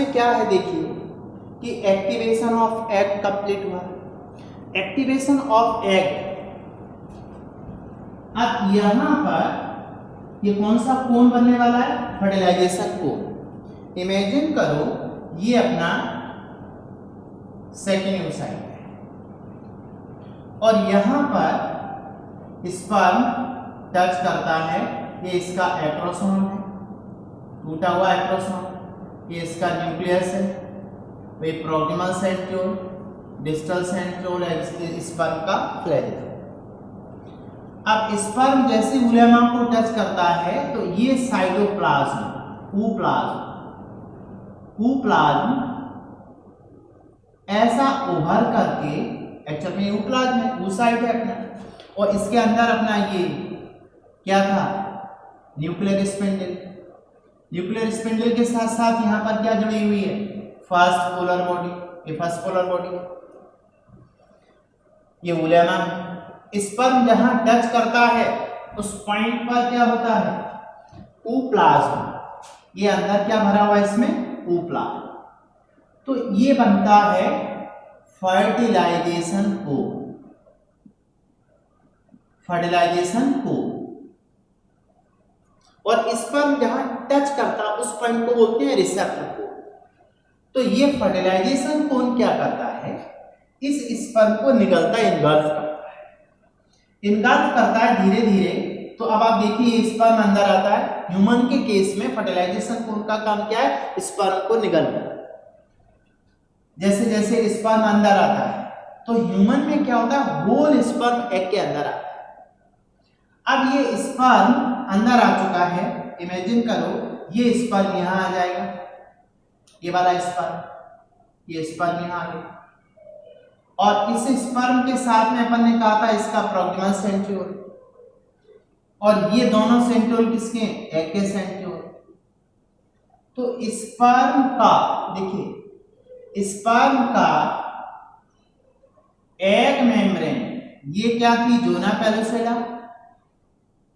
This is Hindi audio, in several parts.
इसमें क्या है देखिए कि एक्टिवेशन ऑफ एग कंप्लीट हुआ। एक्टिवेशन ऑफ एग, अब यहां पर ये कौन सा कोन बनने वाला है? फर्टिलाइजेशन कोन। इमेजिन करो ये अपना सेकेंड ओसाइट है और यहां पर स्पर्म टच करता है, ये इसका एक्रोसोम है, टूटा हुआ एक्रोसोम, ये इसका न्यूक्लियस है, वे proximal centriole, distal centriole sperm का फ्लैजेला। अब स्पर्म जैसे उलेमा को टच करता है तो ये साइटोप्लाज्म, ऊप्लाज्म ऐसा उभर करके, एक्चुअल में ऊप्लाज्म है, oocyte है अपना, और इसके अंदर अपना ये क्या था? Nuclear spindle. न्यूक्लियर स्पिंडल के साथ साथ यहाँ पर क्या जुड़ी हुई है? First polar body. ये फर्स्ट पोलर बॉडी, ये उलेमा। स्पर्म जहां टच करता है उस पॉइंट पर क्या होता है? ऊप्लाज्म। ये अंदर क्या भरा हुआ है इसमें? ऊप्लाज्म। तो ये बनता है फर्टिलाइजेशन कोन। फर्टिलाइजेशन कोन, और स्पर्म जहां टच करता है उस पॉइंट को बोलते हैं रिसेप्टर कोन। तो ये फर्टिलाइजेशन कोन क्या करता है? इस स्पर्म को निकलता है, इनगल्फ करता है, इनगल्फ करता है धीरे धीरे। तो अब आप देखिए स्पर्म अंदर आता है। ह्यूमन के केस में फर्टिलाइजेशन कोन का काम क्या है? स्पर्म को निगलना। जैसे जैसे स्पर्म अंदर आता है तो ह्यूमन में क्या होता है? होल स्पर्म एग के अंदर आता है। अब ये स्पर्म अंदर आ चुका है, इमेजिन करो ये स्पर्म यहां आ जाएगा, ये वाला स्पर्म, ये स्पर्म यहां आ गया, और इस स्पर्म के साथ में अपन ने कहा था इसका प्रोक्सिमल सेंट्रियोल, और ये दोनों सेंट्रियोल किसके? एग के सेंट्रियोल। तो स्पर्म का, देखिए स्पर्म का एग मेम्ब्रेन, ये क्या थी? जोना पेलोसेला,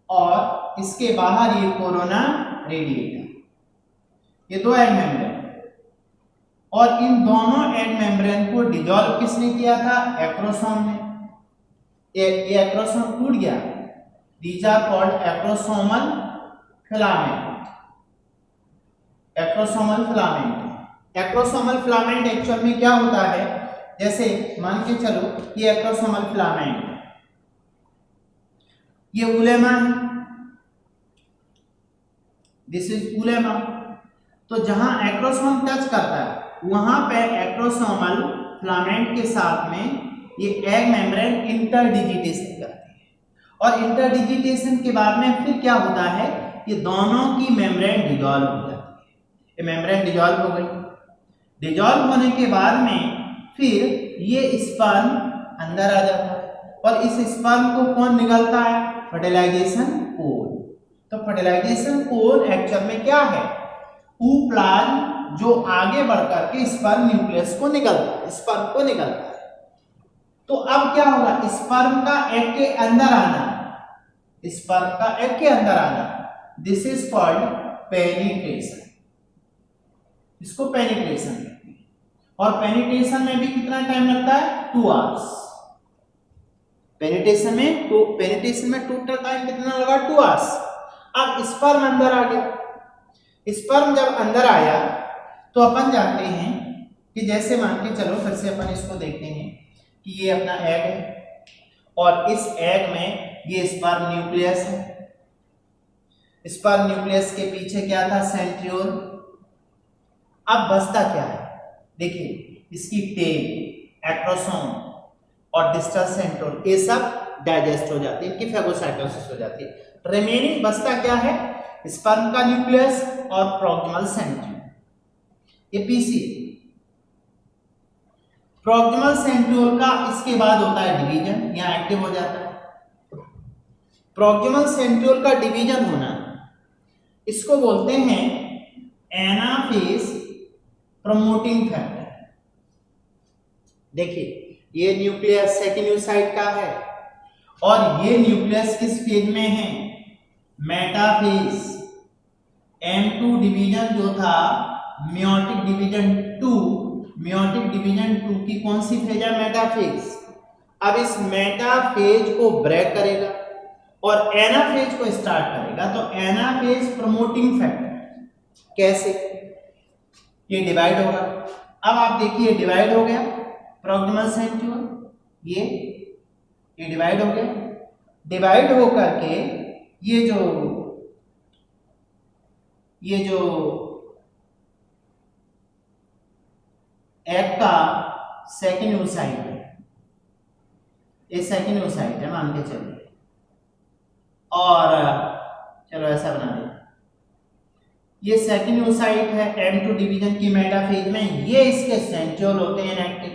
और इसके बाहर ये कोरोना रेडिएटा, ये दो एग मेम्ब्रेन। और इन दोनों एग मेम्ब्रेन को डिसॉल्व किसने किया था? एक्रोसोम ने। ये एक्रोसोम टूट गया। These are called acrosomal filament. Acrosomal filament, acrosomal filament actual में क्या होता है? जैसे मान के चलो ये एक्रोसोमल फिलामेंट, ये उलेमा है, दिस इज उलेमा। तो जहां एक्रोसोम टच करता है वहां पे एक्रोसोमल फिलामेंट के साथ में ये एग मेम्ब्रेन इंटरडिजिटेशन करती है, और इंटरडिजिटेशन के बाद में फिर क्या होता है? ये दोनों की मेम्ब्रेन डिसॉल्व हो जाती है। ये मेम्ब्रेन डिसॉल्व हो गई। डिसॉल्व होने के बाद में फिर ये स्पर्म अंदर आ जाता है, और इस स्पर्म को कौन निकलता है? फर्टिलाइजेशन कोन। तो फर्टिलाइजेशन कोन एक्चुअल में क्या है? ऊप्लाज्म जो आगे बढ़कर के स्पर्म न्यूक्लियस को निकलता है, स्पर्म को निकलता है। तो अब क्या होगा? स्पर्म का एग के अंदर आना, स्पर्म का एग के अंदर आना, दिस इज कॉल्ड पेनिट्रेशन। इसको पेनिट्रेशन कहते हैं, और पेनिट्रेशन में भी कितना टाइम लगता है? 2 आवर्स। पेनिट्रेशन में टोटल टाइम कितना लगा? 2 आवर्स। अब स्पर्म अंदर आ गया। स्पर्म जब अंदर आया तो अपन जानते हैं कि जैसे मान के चलो, फिर से अपन इसको देखते हैं कि ये अपना एग है, और इस एग में ये स्पर्म न्यूक्लियस है। स्पर्म न्यूक्लियस के पीछे क्या था? सेंट्रियोल। अब बचता क्या है? देखिए इसकी टेल, एक्रोसोम और डिस्टल सेंट्रियोल, ये सब डाइजेस्ट हो जाती है, इनकी फेगोसाइटोसिस हो जाती है। रिमेनिंग बचता क्या है? स्पर्म का न्यूक्लियस और प्रोक्सिमल सेंट्रियोल, ये पीसी। प्रोक्सिमल सेंट्रियोल का इसके बाद होता है डिवीजन, यहाँ एक्टिव हो जाता है। प्रोक्सिमल सेंट्रियोल का डिवीजन होना, इसको बोलते हैं एनाफेज प्रमोटिंग फैक्टर। देखिए ये न्यूक्लियस सेकेंड oocyte का है, और ये न्यूक्लियस किस फेज में है? मेटाफेज। M2 डिवीजन जो था मेयोटिक डिवीजन 2 की कौन सी फेज है? मेटाफेज। अब इस मेटाफेज को ब्रेक करेगा और एनाफेज को स्टार्ट करेगा। तो एनाफेज प्रमोटिंग फैक्टर कैसे? ये डिवाइड होगा। अब आप देखिए डिवाइड हो गया प्रोक्सिमल सेंट्रियोल, ये डिवाइड हो गया। डिवाइड हो करके ये जो एग का सेकंड oocyte है, ये सेकंड oocyte है मान के चलिए, और चलो ऐसा बना दें, ये सेकंड oocyte है M2 डिवीजन की मेटाफेज में। ये इसके सेंट्रियोल होते हैं इनएक्टिव,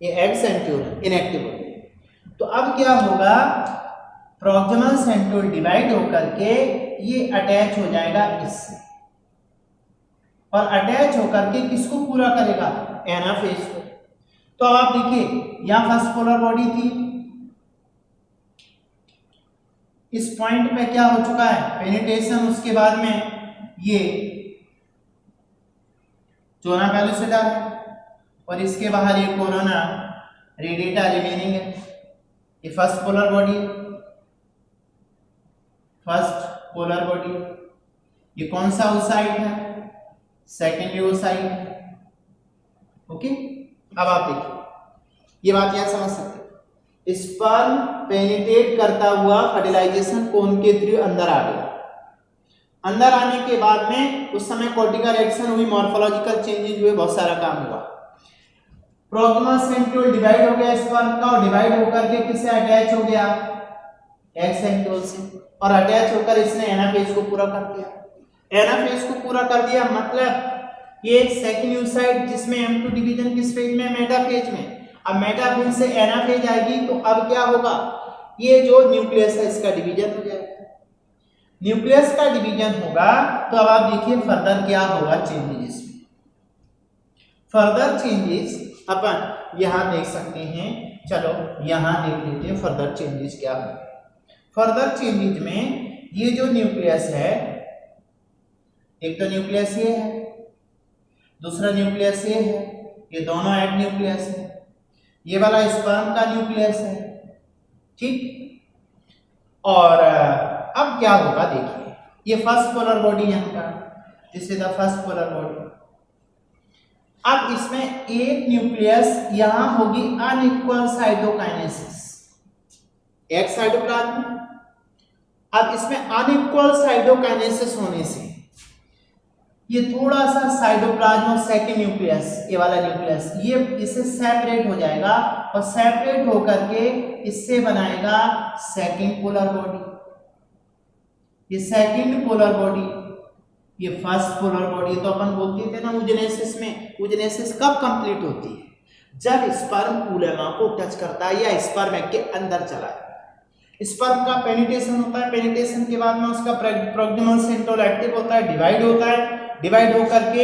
ये एग सेंट्रियोल इनएक्टिव होते हैं। तो अब क्या होगा, प्रोक्सिमल सेंट्रियोल डिवाइड होकर के ये अटैच हो जाएगा इससे, और अटैच होकर के किसको पूरा करेगा? एनाफेज को। तो अब आप देखिए यहां फर्स्ट पोलर बॉडी थी, इस पॉइंट पे क्या हो चुका है? पेनिट्रेशन। उसके बाद में ये चोना पेलुसिडा है और इसके बाहर ये कोरोना रेडिएटा रिमेनिंग है। ये first polar body, first polar body. ये कौन सा oocyte है? सेकेंडरी oocyte है। ओके, अब आप देखिए ये बात यहां समझ सकते हैं। स्पर्म पेनिट्रेट करता हुआ फर्टिलाइजेशन कोन के थ्रू अंदर आ गया। अंदर आने के बाद में उस समय कॉर्टिकल एक्शन हुई, मॉर्फोलॉजिकल चेंजेस हुए, बहुत सारा काम हुआ। प्रोक्सिमल सेंट्रियोल डिवाइड हो गया स्पर्म का, और डिवाइड होकर के किससे अटैच हो गया? एग सेंट्रियोल से, और अटैच होकर इसने एनाफेज को पूरा कर दिया। एनाफेज को पूरा कर दिया मतलब ये सेकंड oocyte जिसमें M2 डिवीजन किस फेज में? मेटाफेज में। अब मेटाफेज से एनाफेज आएगी तो अब क्या होगा? ये जो न्यूक्लियस है इसका डिवीजन हो जाएगा। न्यूक्लियस का डिवीजन होगा तो अब आप देखिए फर्दर क्या होगा चेंजेस में। फर्दर चेंजेस अपन यहां देख सकते हैं। चलो यहां देख लेते हैं फर्दर चेंजेस क्या होंगे। फर्दर चेंजेस में ये जो न्यूक्लियस है, एक तो न्यूक्लियस ये है, दूसरा न्यूक्लियस ये है, ये दोनों एग न्यूक्लियस है, ये वाला स्पर्म का न्यूक्लियस है, ठीक। और अब क्या होगा देखिए, ये फर्स्ट पोलर बॉडी यहां का, this is the first polar body. अब इसमें एक न्यूक्लियस यहां होगी अनइक्वल साइटोकाइनेसिस, एक साइटोप्लाज्म। अब इसमें अनइक्वल साइटोकाइनेसिस होने से ये थोड़ा सा साइटोप्लाज्म और सेकंड न्यूक्लियस, ये वाला न्यूक्लियस, ये इससे सेपरेट हो जाएगा और सेपरेट होकर के इससे बनाएगा सेकंड पोलर बॉडी। ये सेकंड पोलर बॉडी, ये फर्स्ट पोलर बॉडी। तो अपन बोलते थे ना ऊजेनेसिस में, ऊजेनेसिस कब कंप्लीट होती है? जब स्पर्म उलेमा को टच करता है या स्पर्म एग के अंदर चला है। स्पर्म का पेनिट्रेशन होता है, पेनिट्रेशन के बाद में उसका प्रोक्सिमल सेंट्रियोल एक्टिव होता है, डिवाइड होता है, डिवाइड होकर के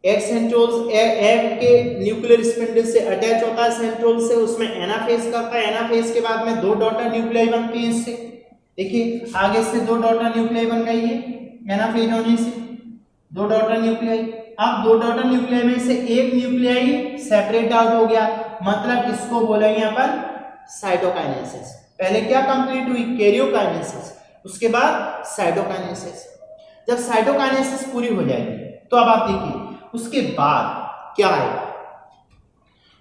एग सेंट्रियोल एग के न्यूक्लियर स्पिंडल से अटैच होता है सेंट्रियोल से, उसमें एनाफेज करता है। एनाफेज के बाद में दो डॉटर न्यूक्लियाई बनती है इससे। देखिए आगे से दो डॉटर न्यूक्लियाई बन गई है एनाफेज होने से, दो डॉटर न्यूक्लियाई। अब दो डॉटर न्यूक्लियाई में से एक न्यूक्लियाई सेपरेट आउट हो गया, मतलब इसको बोलेंगे अपन साइटोकाइनेसिस। पहले क्या कंप्लीट हुई? कैरियोकाइनेसिस, उसके बाद साइटोकाइनेसिस। जब साइटोकाइनेसिस पूरी हो जाएगी तो अब आप देखिए उसके बाद क्या आएगा।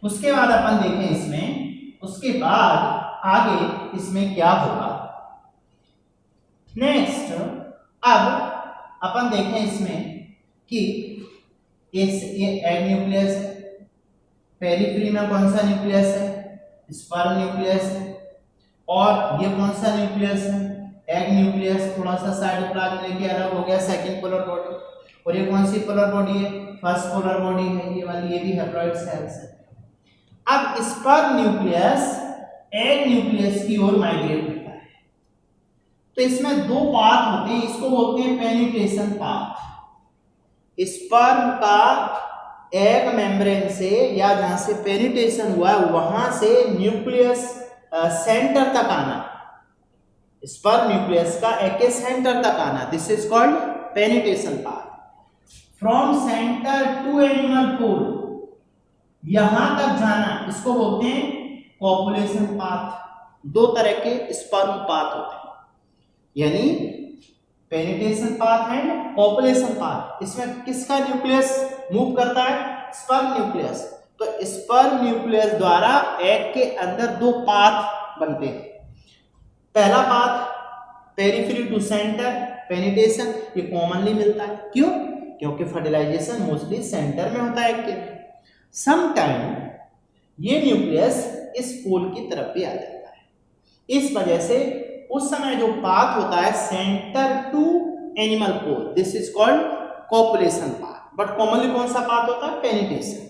उसके बाद अपन देखें इसमें, उसके बाद आगे इसमें क्या होगा नेक्स्ट। अब अपन देखें इसमें कि ये एग न्यूक्लियस है, पेरिफेरी में कौन सा न्यूक्लियस है? स्पर्म न्यूक्लियस है। और ये कौन सा न्यूक्लियस है? Egg nucleus. थोड़ा सा साइटोप्लाज्म लेके अलग हो गया, सेकंड पोलर बॉडी। और ये कौन सी पोलर बॉडी है? फर्स्ट पोलर बॉडी है ये वाली, ये भी हैप्लॉइड सेल्स है। अब स्पर्म न्यूक्लियस एग न्यूक्लियस की ओर माइग्रेट होता है। तो इसमें दो पाथ होते हैं, इसको बोलते हैं पेनिट्रेशन पाथ। स्पर्म का एग मेम्ब्रेन से या जहां से पेनिट्रेशन हुआ है वहां से न्यूक्लियस सेंटर तक आना, स्पर्म न्यूक्लियस का एग के सेंटर तक आना, this is called penetration path. From centre to animal pole, यहां तक जाना, इसको बोलते हैं कॉपुलेशन पाथ। दो तरह के स्पर्म पाथ होते हैं, यानी penetration path and copulation path. इसमें किसका न्यूक्लियस मूव करता है? Sperm nucleus. तो स्पर्म न्यूक्लियस द्वारा एग के अंदर दो पाथ बनते हैं। पहला path periphery to centre penetration, ये कॉमनली मिलता है। क्यों? क्योंकि फर्टिलाइजेशन मोस्टली सेंटर में होता है एग के। समटाइम ये न्यूक्लियस इस पोल की तरफ भी आ जाता है। इस वजह से उस समय जो पाथ होता है centre to animal pole, this is called copulation path. But commonly कौन सा पाथ होता है? पेनिट्रेशन।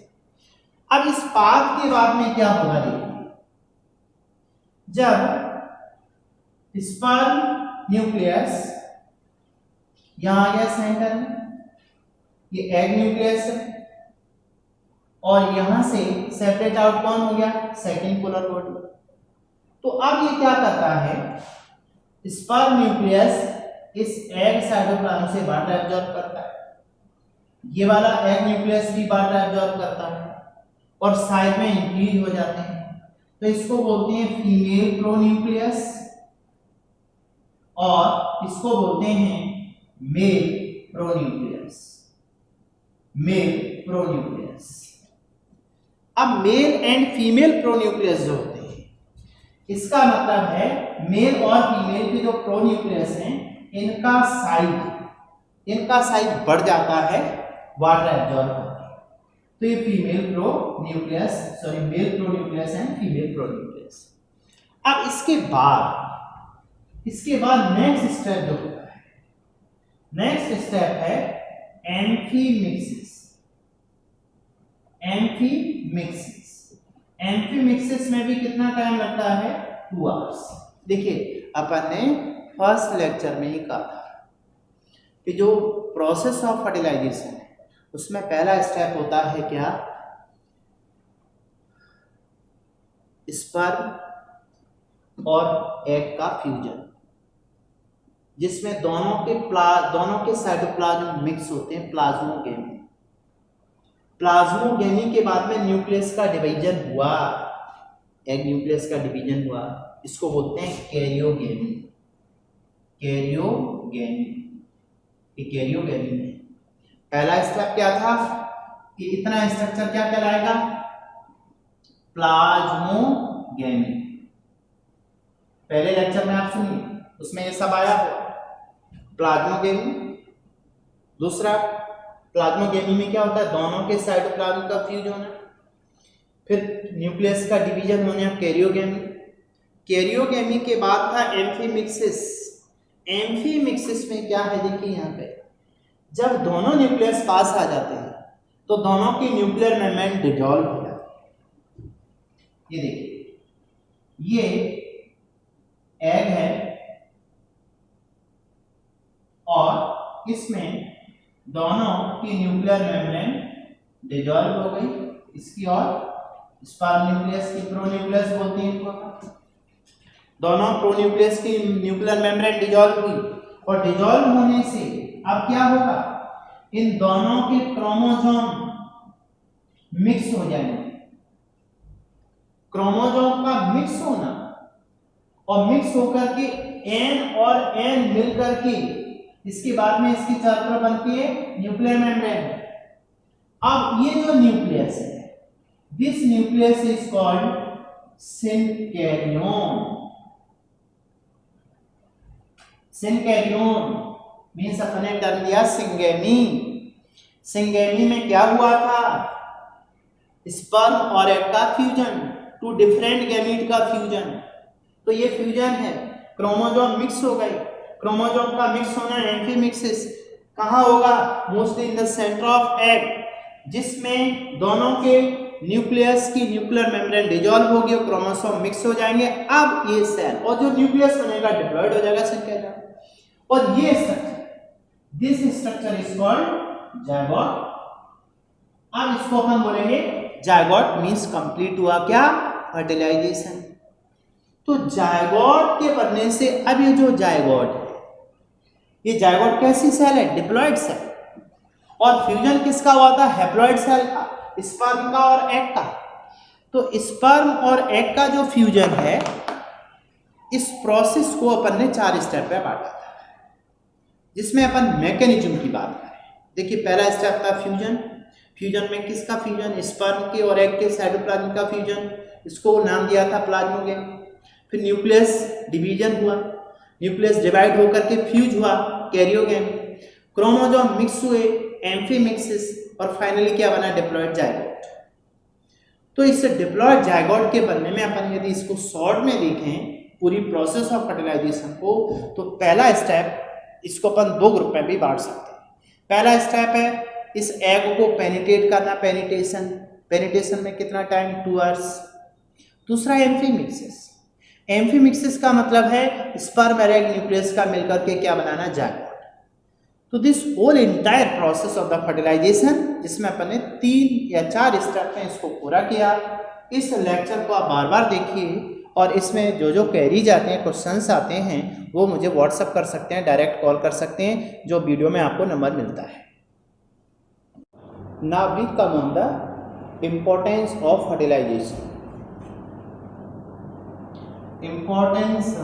अब इस पाथ के बाद में क्या होगा देखिए, जब स्पर्म न्यूक्लियस यहां आ गया सेंटर में, ये एग न्यूक्लियस है, और यहां से सेपरेट आउट कौन हो गया? Second polar body. तो अब ये क्या करता है, स्पर्म न्यूक्लियस इस एग साइटोप्लाज्म से वाटर एब्जॉर्ब करता है, ये वाला एग न्यूक्लियस भी वाटर एब्जॉर्ब करता है और साइड में इंक्रीज हो जाते हैं। तो इसको बोलते हैं फीमेल प्रोन्यूक्लियस और इसको बोलते हैं मेल प्रोन्यूक्लियस। Male pronucleus. अब मेल एंड फीमेल प्रोन्यूक्लियस जो होते हैं, इसका मतलब है मेल और फीमेल के जो प्रोन्यूक्लियस हैं, इनका साइज बढ़ जाता है वाटर एब्जॉर्ब करके। तो ये female pronucleus, sorry male pronucleus and female pronucleus. अब इसके बाद नेक्स्ट स्टेप जो होता है, नेक्स्ट स्टेप है एम्फीमिक्सिस। एम्फीमिक्सिस में भी कितना टाइम लगता है? 2 आवर्स। देखिए अपन ने फर्स्ट लेक्चर में ही कहा था कि जो प्रोसेस ऑफ फर्टिलाइजेशन है उसमें पहला स्टेप होता है क्या? स्पर्म और एग का फ्यूजन, जिसमें दोनों के साइटोप्लाज्म मिक्स होते हैं प्लाज्मोगेमी। प्लाज्मोगेमी के बाद में न्यूक्लियस का डिवीजन हुआ, एग न्यूक्लियस का डिवीजन हुआ, इसको बोलते हैं कैरियोगेमी। कैरियोगेमी में पहला स्टेप क्या था कि इतना स्ट्रक्चर क्या कहलाएगा? प्लाज्मोगेमी। पहले लेक्चर में आप सुनिए, उसमें ये सब आया हुआ प्लाज्मोगेमी। दूसरा, प्लाज्मोगेमी में क्या होता है? दोनों के साइटोप्लाज्म का फ्यूज होना। फिर न्यूक्लियस का डिवीजन होने, कैरियोगेमी। कैरियोगेमी के बाद था एम्फीमिक्सिस। एम्फीमिक्सिस में क्या है देखिए यहाँ पे, जब दोनों न्यूक्लियस पास आ जाते हैं तो दोनों की न्यूक्लियर मेम्ब्रेन डिसॉल्व हो जाती है। ये देखिए, ये एग है और इसमें दोनों की न्यूक्लियर मेम्ब्रेन डिसॉल्व हो गई, इसकी और स्पर्म न्यूक्लियस की प्रोन्यूक्लियस बोलते हैं इनको। दोनों प्रोन्यूक्लियस की न्यूक्लियर मेम्ब्रेन डिसॉल्व हुई और डिसॉल्व होने से अब क्या होगा? इन दोनों के क्रोमोसोम मिक्स हो जाएंगे। क्रोमोसोम का मिक्स होना और मिक्स होकर के एन और एन मिलकर के इसके बाद में इसकी चार तरफ बनती है न्यूक्लियर मेम्ब्रेन। अब ये जो न्यूक्लियस है, this nucleus is called सिनकैरियन। सिनकैरियन means अपने टर्म दिया सिंगेमी। सिंगेमी में क्या हुआ था? स्पर्म और एग का फ्यूजन, टू डिफरेंट गैमीट का फ्यूजन। तो ये फ्यूजन है, क्रोमोसोम मिक्स हो गए। क्रोमोसोम का मिक्स होना एम्फीमिक्सिस कहाँ होगा? Mostly in the centre of egg, जिसमें दोनों के न्यूक्लियस की न्यूक्लियर मेम्ब्रेन डिसॉल्व होगी और क्रोमोसोम मिक्स हो जाएंगे। अब ये सेल और जो न्यूक्लियस बनेगा डिप्लॉयड हो जाएगा सिंकैरियन। और ये structure, this structure is called zygote. अब इसको अपन बोलेंगे जायगोट मींस कंप्लीट हुआ क्या? फर्टिलाइजेशन। तो जायगोट के बनने से अब ये जो जायगोट है, ये जायगोट कैसी सेल है? Diploid cell. और फ्यूजन किसका हुआ था? हैप्लॉइड सेल का, स्पर्म का और एग का। तो स्पर्म और एग का जो फ्यूजन है, इस प्रोसेस को अपन ने 4 स्टेप में बांटा था, जिसमें अपन मैकेनिज्म की बात करें। देखिए, पहला स्टेप था फ्यूजन। फ्यूजन में किसका फ्यूजन? स्पर्म के और एग के साइटोप्लाज्म का फ्यूजन, इसको नाम दिया था प्लाज्मोगेम। फिर न्यूक्लियस डिवीजन हुआ, न्यूक्लियस डिवाइड होकर के फ्यूज हुआ, कैरियोगेम। क्रोमोसोम मिक्स हुए, एम्फीमिक्सिस, और फाइनली क्या बना? Diploid zygote. तो इस डिप्लॉयड जायगोट के बनने में अपन यदि इसको शॉर्ट में देखें पूरी प्रोसेस ऑफ फर्टिलाइजेशन को, तो पहला स्टेप, इसको अपन 2 ग्रुप में भी बांट सकते हैं। पहला स्टेप है इस एग को पेनिट्रेट करना, पेनिट्रेशन में कितना टाइम? 2 आवर्स। दूसरा एम्फीमिक्सिस। एम्फीमिक्सिस का मतलब है स्पर्म और एग न्यूक्लियस का मिलकर के क्या बनाना? जायगोट। तो this whole entire process of the fertilisation, जिसमें अपन ने 3 या 4 स्टेप में इसको पूरा किया। इस लेक्चर को आप बार बार देखिए, और इसमें जो जो क्वेरीज आते हैं, क्वेश्चंस आते हैं, वो मुझे व्हाट्सअप कर सकते हैं, डायरेक्ट कॉल कर सकते हैं, जो वीडियो में आपको नंबर मिलता है। Now we come on the importance of fertilisation. Importance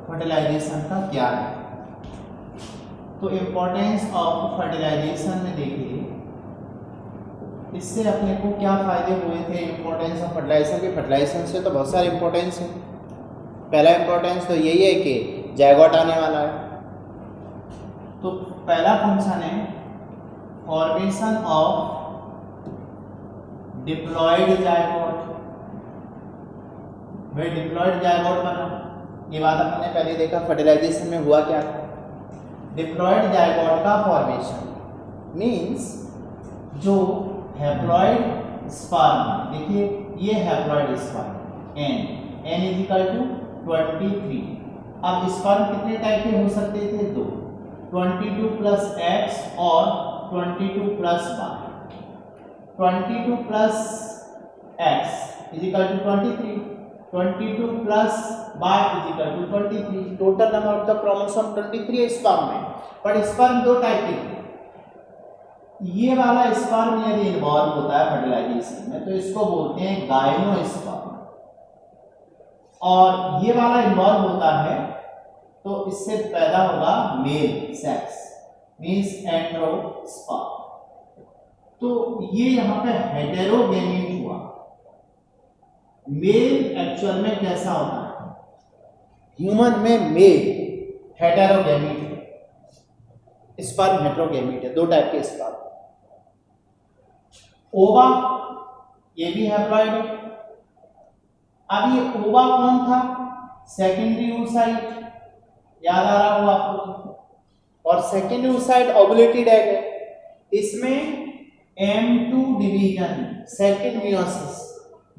fertilisation का क्या है? तो इम्पोर्टेंस ऑफ फर्टिलाइजेशन में देखिए, इससे अपने को क्या फायदे हुए थे इम्पोर्टेंस ऑफ फर्टिलाइजेशन के? फर्टिलाइजेशन से तो बहुत सारे इम्पोर्टेंस हैं। पहला इम्पोर्टेंस तो यही है कि जायगोट आने वाला है। तो पहला फंक्शन है फॉर्मेशन ऑफ डिप्लॉयड जायगोट। भाई डिप्लॉयड जायगोट बना, ये बात अपन ने पहले देखा फर्टिलाइजेशन में हुआ क्या था। डिप्लॉयड जायगोट का फॉर्मेशन मींस जो हैप्लॉयड स्पर्म, देखिए ये haploid sperm n is equal to 23। अब स्पर्म कितने टाइप के हो सकते थे? 2, 22 प्लस एक्स और 22 plus Y. 22 plus X is equal to 23, 22 plus Y is equal to 23। Total number of the chromosome 23 है स्पर्म में। पर स्पर्म 2 टाइप के थे। ये वाला स्पर्म यदि इन्वॉल्व होता है फर्टिलाइजेशन में, तो इसको बोलते हैं गायनोस्पर्म, और ये वाला इन्वॉल्व होता है तो इससे पैदा होगा मेल सेक्स, मींस एंड्रोस्पर्म। तो ये यहाँ पे हेटेरोगेमीट हुआ। मेल एक्चुअल में कैसा होता है? ह्यूमन में मेल हेटेरोगेमीट है, स्पर्म हेटेरोगेमीट है, 2 टाइप के स्पर्म। ओवा, ये भी हैप्लॉइड है। अब ये ओवा कौन था? सेकेंडरी oocyte, याद आ रहा होगा आपको। और सेकेंडरी oocyte ओवुलेटेड एग है। इसमें M2 division, second meiosis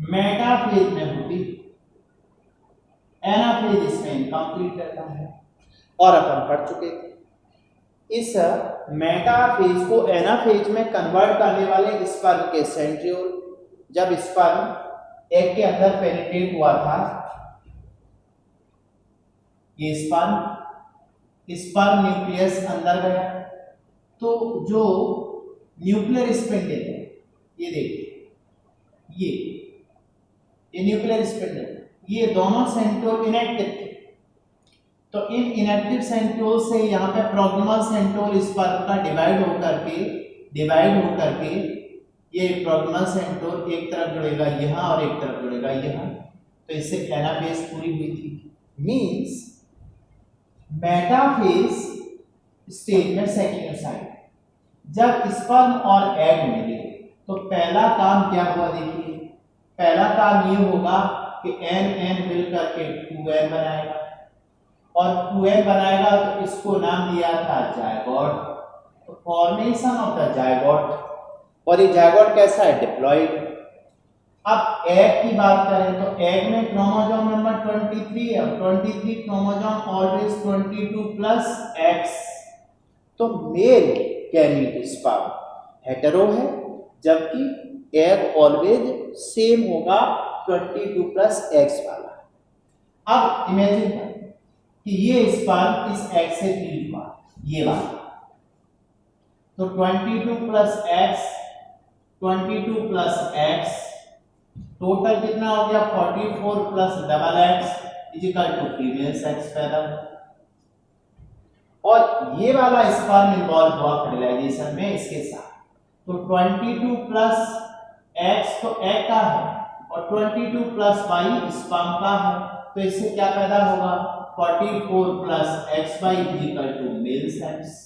metaphase में होती, एनाफेज इसमें इनकम्प्लीट रहता है, और अपन पढ़ चुके थे। इस मेटाफेज को एनाफेज में कन्वर्ट करने वाले स्पर्म के सेंट्रियोल, जब स्पर्म एग के अंदर पेनिट्रेट हुआ था, ये स्पर्म न्यूक्लियस अंदर गया, तो जो न्यूक्लियर स्पिंडल है, ये देखिए, ये न्यूक्लियर स्पिंडल, ये दोनों सेंट्रियोल इनएक्टिव थे। तो इन इनएक्टिव सेंट्रियोल से यहाँ पे प्रोक्सिमल सेंट्रियोल स्पर्म का डिवाइड होकर के ये प्रोक्सिमल सेंट्रियोल एक तरफ जुड़ेगा यहाँ और एक तरफ जुड़ेगा यहाँ, तो इससे एनाफेज पूरी हुई थी। मींस मेटाफेज स्टेज में सेकेंड oocyte, जब स्पर्म और एग मिले तो पहला काम क्या हुआ? देखिए, पहला काम ये होगा कि n मिल करके 2n बनाएगा, और 2n बनाएगा तो इसको नाम दिया था जायगोट। तो फॉर्मेशन ऑफ द जायगोट, और ये जायगोट कैसा है? डिप्लॉयड। अब एग की बात करें तो एग में क्रोमोसोम नंबर 23 है, 23 क्रोमोसोम ऑलवेज 22 प्लस एक्स। तो मेल गैमीट स्पर्म हेटेरो है, जबकि एग ऑलवेज सेम होगा 22 प्लस एक्स वाला। अब इमेजिन करें कि ये स्पर्म इस एग से फ्यूज हुआ, ये वाला, तो 22 प्लस एक्स, 22 प्लस एक्स टोटल कितना हो गया 44 plus double X is equal to female sex पैदा हुआ। और ये वाला स्पर्म इन्वॉल्व हुआ फर्टिलाइजेशन में इसके साथ। तो 22 प्लस एक्स तो एग का है और 22 प्लस वाई स्पर्म का है, तो इससे क्या पैदा होगा 44 plus X Y is equal to male sex.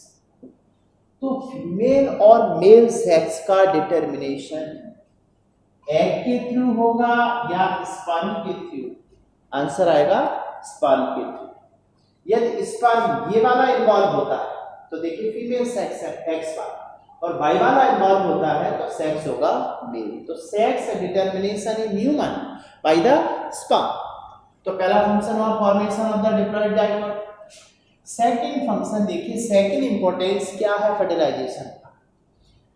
तो फीमेल और मेल सेक्स का डिटर्मिनेशन एग के थ्रू होगा या स्पर्म के थ्रू? आंसर आएगा स्पर्म के थ्रू। यदि स्पर्म ये वाला इन्वॉल्व होता है तो देखिए फीमेल सेक्स है एक्स वाला, और वाई वाला इन्वॉल्व होता है तो सेक्स होगा मेल। तो sex determination in human by the sperm. तो पहला फंक्शन हुआ formation of the diploid zygote. Second function देखिए, सेकंड इंपॉर्टेंस क्या है फर्टिलाइजेशन का।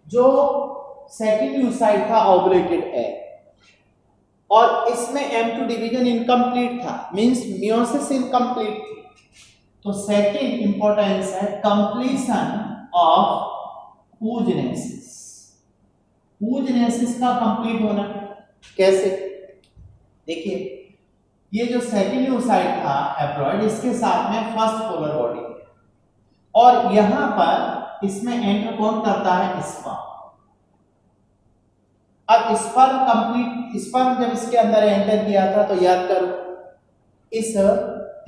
जो सेकंड oocyte था ओवुलेटेड एग, और इसमें M2 डिवीजन इनकम्प्लीट था, मींस मियोसिस इनकम्प्लीट थी। तो सेकंड इंपॉर्टेंस है कंप्लीशन ऑफ oogenesis। oogenesis का कंप्लीट होना कैसे? देखिए ये जो सेकंड oocyte था हैप्लॉइड, इसके साथ में फर्स्ट पोलर बॉडी है, और यहां पर इसमें एंटर कौन करता है स्पर्म। अब स्पर्म कंप्लीट, स्पर्म जब इसके अंदर एंटर किया था तो याद करो इस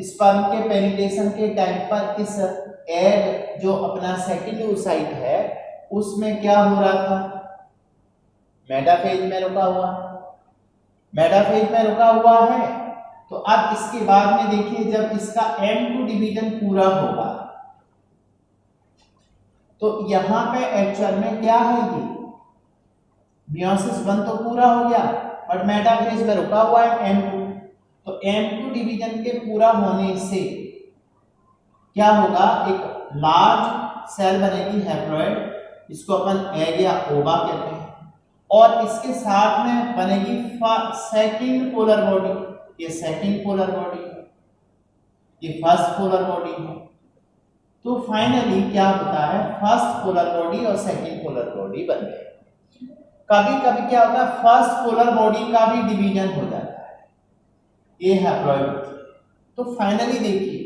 स्पर्म के पेनिट्रेशन के टाइम पर इस एग जो अपना सेकंड oocyte है उसमें क्या हो रहा था, मेटाफेज में रुका हुआ, मेटाफेज में रुका हुआ है। तो अब इसके बाद में देखिए जब इसका M2 डिवीजन पूरा होगा तो यहां पे एक्चुअल में क्या है, ये मियोसिस 1 तो पूरा हो गया बट मेटाफेज में रुका हुआ है M2। तो M2 डिवीजन के पूरा होने से क्या होगा, एक लार्ज सेल बनेगी हैप्लॉइड, इसको अपन एग या ओवा कहते हैं, और इसके साथ में बनेगी सेकंड पोलर बॉडी। ये सेकंड पोलर बॉडी है, ये फर्स्ट पोलर बॉडी है। तो फाइनली क्या होता है, फर्स्ट पोलर बॉडी और सेकंड पोलर बॉडी बन गए। कभी कभी क्या होता है फर्स्ट पोलर बॉडी का भी डिवीजन हो जाता है, ये हैप्लॉइड होती है। तो फाइनली देखिए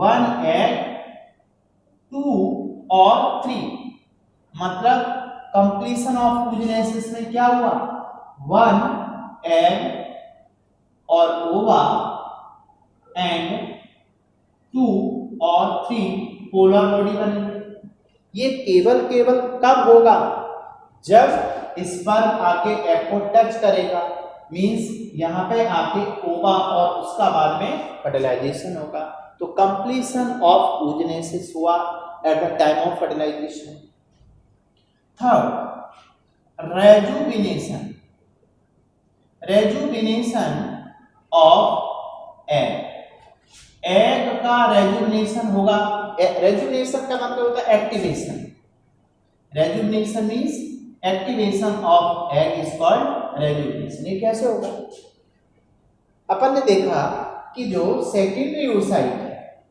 1 एग 2 और 3, मतलब कंप्लीशन ऑफ oogenesis में क्या हुआ, 1 एग और ओवा एंड 2 और 3 पोलर बॉडी बनेगी। ये केवल कब होगा, जब स्पर्म आके एग को टच करेगा, मींस यहाँ पे आके ओवा और उसका बाद में फर्टिलाइजेशन होगा। तो कंप्लीशन ऑफ oogenesis हुआ at the time of fertilisation. Third rejuvenation, rejuvenation of egg. Egg का रेजुविनेशन होगा, रेजुविनेशन का मतलब होता है activation. Rejuvenation means activation of egg is called rejuvenation. ये कैसे होगा, अपन ने देखा कि जो सेकेंडरी oocyte है,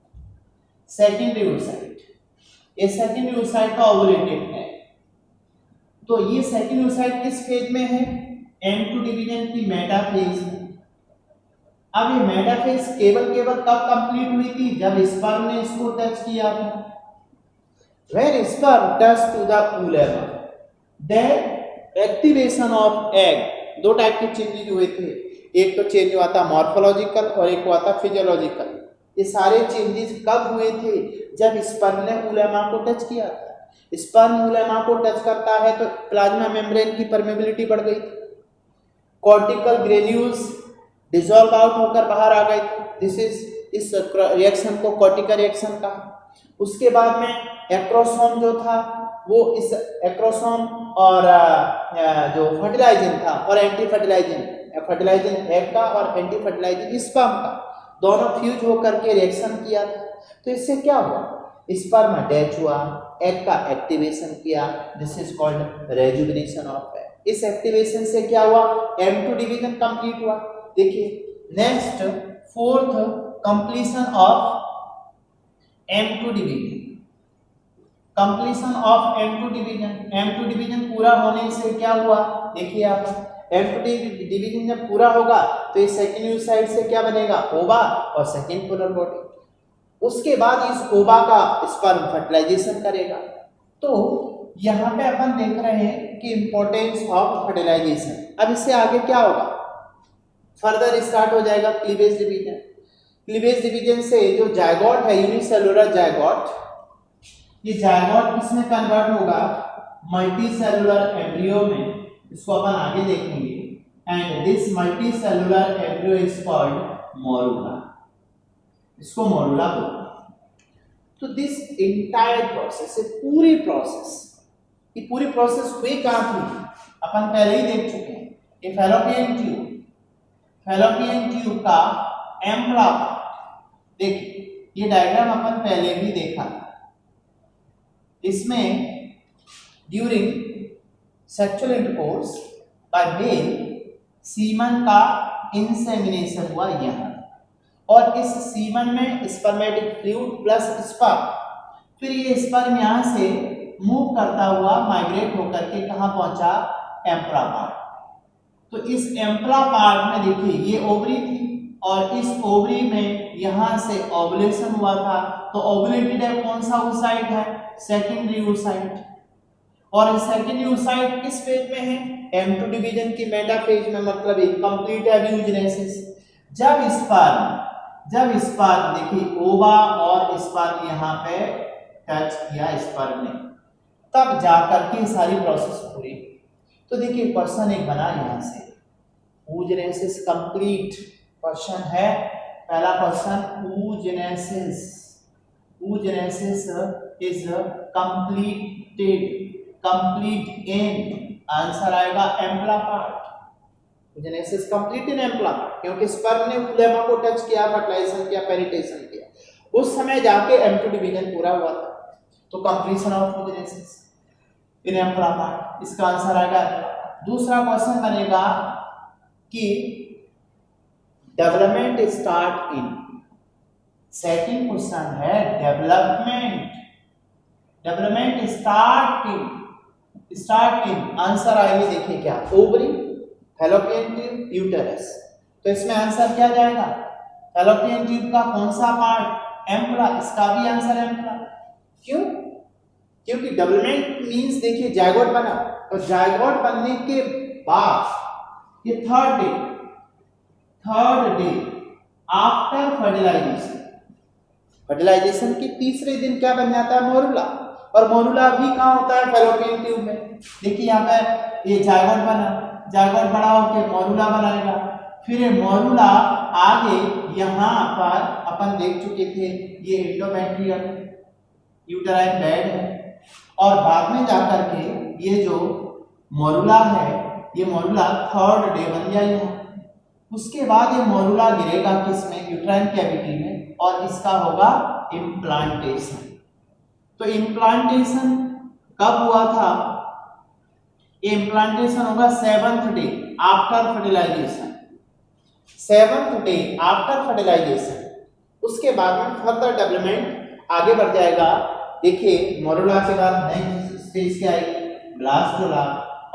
सेकेंडरी oocyte, ये सेकेंडरी oocyte का ओवुलेटेड है। तो ये सेकेंडरी oocyte किस फेज में है, M2 डिवीजन की मेटाफेज में। अब ये मेटाफेज केवल कब कंप्लीट हुई थी, जब स्पर्म ने इसको टच किया था। When sperm touch to the oolemma, then activation of egg, दो टाइप के चेंजेस हुए थे, एक तो चेंज हुआ था मॉर्फोलॉजिकल और एक हुआ था फिजियोलॉजिकल। ये सारे चेंजेस कब हुए थे, जब स्पर्म ने oolemma को टच किया था। स्पर्म oolemma को टच करता है तो प्लाज्मा मेम्ब्रेन की परमेबिलिटी बढ़ गई थी, कॉर्टिकल ग्रेन्यूल्स डिसॉल्व आउट होकर बाहर आ गए थे। दिस इज इस रिएक्शन को कॉर्टिकल रिएक्शन कहा। उसके बाद में एक्रोसोम जो था वो इस एक्रोसोम और जो फर्टिलाइजन था और एंटी फर्टिलाइजन, फर्टिलाइजन एग का और एंटी फर्टिलाइजन स्पर्म का, दोनों फ्यूज होकर के रिएक्शन किया था। तो इससे क्या हुआ, स्पर्म अटैच हुआ, एग का एक्टिवेशन किया, this is called rejuvenation of egg. इस एक्टिवेशन से क्या हुआ, M2 डिवीजन कंप्लीट हुआ। देखिए next fourth completion of M2 division. Completion of M2 division, M2 division पूरा होने से क्या हुआ, देखिए आप M2 डिवीजन जब पूरा होगा तो ये सेकंड यूज साइड से क्या बनेगा, ओवा और सेकंड पोलर बॉडी। उसके बाद इस ओवा का स्पर्म फर्टिलाइजेशन करेगा। तो यहाँ पे अपन देख रहे हैं कि इंपॉर्टेंस ऑफ फर्टिलाइजेशन। अब इससे आगे क्या होगा, फर्दर स्टार्ट हो जाएगा क्लीवेज डिवीजन। क्लीवेज डिवीजन से जो जायगोट है, यूनिसेलुलर जायगोट, ये जायगोट किसमें कन्वर्ट होगा, मल्टीसेलुलर एम्ब्रियो में। इसको अपन आगे देखेंगे। And this multicellular embryo is called morula, इसको मोरुला बोलते हैं। तो दिस एंटायर प्रोसेस, ये पूरी प्रोसेस हुई कहाँ थी, अपन पहले ही देख चुके हैं। ये फैलोपियन ट्यूब का एम्पला, देखिए ये डायग्राम अपन पहले भी देखा था। इसमें during sexual intercourse by male semen का इंसेमिनेशन हुआ यहाँ, और इस सीमन में स्पर्मेटिक फ्लूइड प्लस स्पर्म, फिर ये स्पर्म यहाँ से मूव करता हुआ माइग्रेट होकर के कहाँ पहुंचा, एम्पला पार्ट। तो इस एम्पला पार्ट में देखिए ये ओवरी थी, और इस ओवरी में यहाँ से ओवुलेशन हुआ था। तो ओवुलेटेड है कौन सा oocyte है, सेकेंडरी oocyte। और सेकेंडरी oocyte किस फेज में है, M2 डिवीजन की मेटाफेज में, मतलब इनकम्प्लीट एब्यूजनेसिस। जब स्पर्म देखिए ओवा और स्पर्म यहाँ पे टच किया स्पर्म ने, तब जाकर के सारी प्रोसेस पूरी। तो देखिए क्वेश्चन एक बना यहाँ से, oogenesis कंप्लीट क्वेश्चन है। पहला question, oogenesis is complete in, answer आएगा ampulla part. oogenesis complete in ampulla part, क्योंकि स्पर्म ने फ्लेमा को टच किया, फर्टिलाइजेशन किया, पेनिट्रेशन किया, उस समय जाके M2 डिवीजन पूरा हुआ था। तो completion of oogenesis in ampulla part, इसका आंसर आएगा। दूसरा क्वेश्चन बनेगा कि development start in, second question है डेवलपमेंट स्टार्ट इन, आंसर आएगी देखिए क्या, ओवरी, फैलोपियन ट्यूब, यूटेरस। तो इसमें आंसर क्या जाएगा, फैलोपियन ट्यूब का कौन सा पार्ट, एम्पला, इसका भी आंसर एम्पला। क्यों, क्योंकि डेवलपमेंट मींस देखिए जायगोट बना, और जायगोट बनने के बाद ये थर्ड डे आफ्टर फर्टिलाइजेशन के तीसरे दिन क्या बन जाता है, मोरुला। और मोरुला भी कहाँ होता है, फैलोपियन ट्यूब में। देखिए यहाँ पे ये जायगोट बना, जायगोट बड़ा होकर मोरुला बनाएगा, फिर ये मोरुला आगे यहाँ पर अपन देख चुके थे, ये एंडोमेट्रियम यूटेराइन बेड है, और बाद में जाकर के ये जो मोरुला है, ये मोरुला थर्ड डे बन जाएगा। उसके बाद ये मोरुला गिरेगा किसमें, यूट्राइन कैविटी में, और इसका होगा इम्प्लांटेशन। तो इम्प्लांटेशन कब हुआ था, ये इम्प्लांटेशन होगा 7th day after fertilisation, 7th day after fertilisation. उसके बाद में फर्दर डेवलपमेंट आगे बढ़ जाएगा। देखिए मोरुला के बाद नेक्स्ट स्टेज क्या आएगी, ब्लास्टुला,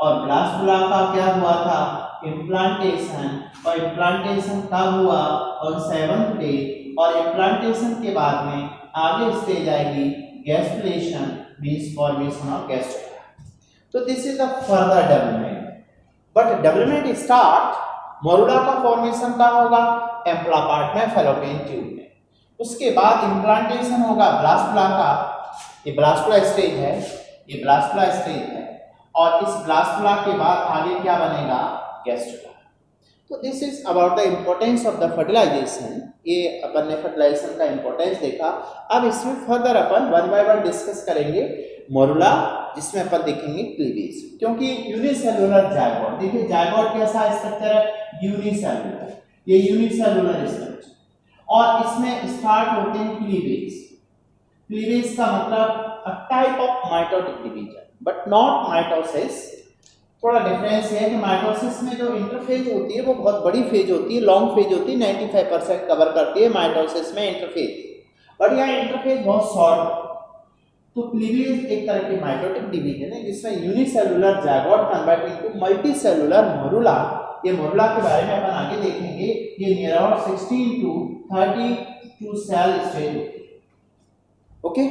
और ब्लास्टुला का क्या हुआ था, इम्प्लांटेशन, और इम्प्लांटेशन कब हुआ, और 7th डे, और इम्प्लांटेशन के बाद में आगे स्टेज आएगी gastrulation, means formation of gastrula. तो this is the further development, but development start, morula का फॉर्मेशन कहाँ होगा, एम्पला पार्ट में, फैलोपियन ट्यूब में। उसके बाद इम्प्लांटेशन होगा ब्लास्टुला का, ये ब्लास्टुला स्टेज है, ये ब्लास्टुला स्टेज है, और इस ब्लास्टुला के बाद आगे क्या बनेगा, गैस्ट्रुला। तो this is about the importance of the fertilisation. ये अपन ने फर्टिलाइजेशन का इम्पोर्टेंस देखा। अब इसमें फर्दर अपन वन बाय वन डिस्कस करेंगे मोरुला, जिसमें अपन देखेंगे क्लीवेज, क्योंकि यूनिसेलुलर जायगोट, देखिए जायगोट कैसा स्ट्रक्चर है, यूनिसेलुलर, ये यूनिसेलुलर स्ट्रक्चर, और इसमें स्टार्ट होते हैं क्लीवेज। क्लीवेज का मतलब a type of mitotic division, but not mitosis. थोड़ा डिफरेंस है कि माइटोसिस में जो इंटरफेज होती है वो बहुत बड़ी फेज होती है, लॉन्ग फेज होती है, 95% कवर करती है, माइटोसिस में इंटरफेज, बट यहाँ इंटरफेज बहुत शॉर्ट। तो क्लीवेज एक तरह की माइटोटिक डिवीजन है जिसमें unicellular zygote convert into multicellular morula. ये मरूला के बारे में अपन आगे देखेंगे। ये near about 16 to 32 cell stage होती है। ओके,